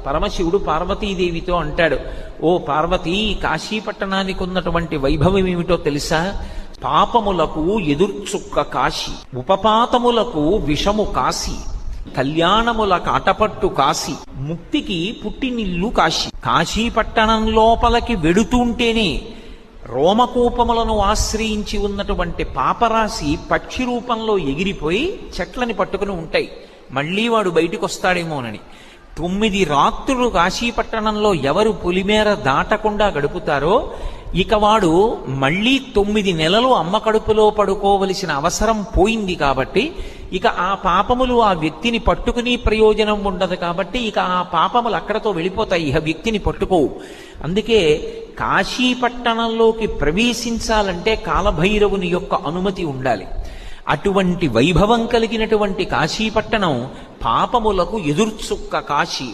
పరమశివుడు పార్వతీదేవితో అంటాడు, ఓ పార్వతీ, కాశీపట్టణానికి ఉన్నటువంటి వైభవం ఏమిటో తెలుసా? పాపములకు ఎదుర్చుక్క కాశీ, ఉపపాతములకు విషము కాశీ, కళ్యాణముల కాటపట్టు కాశీ, ముక్తికి పుట్టినిల్లు కాశీ. కాశీపట్టణం లోపలికి వెడుతుంటేనే రోమకూపములను ఆశ్రయించి ఉన్నటువంటి పాపరాశి పక్షి రూపంలో ఎగిరిపోయి చెట్లని పట్టుకుని ఉంటాయి. మళ్లీ వాడు బయటికి వస్తాడేమోనని 9 రాత్రులు కాశీపట్టణంలో ఎవరు పొలిమేర దాటకుండా గడుపుతారో ఇక వాడు మళ్లీ 9 నెలలు అమ్మ కడుపులో పడుకోవలసిన అవసరం పోయింది. కాబట్టి ఇక ఆ పాపములు ఆ వ్యక్తిని పట్టుకుని ప్రయోజనం ఉండదు. కాబట్టి ఇక ఆ పాపములు అక్కడతో వెళ్ళిపోతాయి, ఇక వ్యక్తిని పట్టుకోవు. అందుకే కాశీపట్టణంలోకి ప్రవేశించాలంటే కాలభైరవుని యొక్క అనుమతి ఉండాలి. అటువంటి వైభవం కలిగినటువంటి కాశీపట్టణం పాపములకు ఎదుర్చుక్క కాశీ.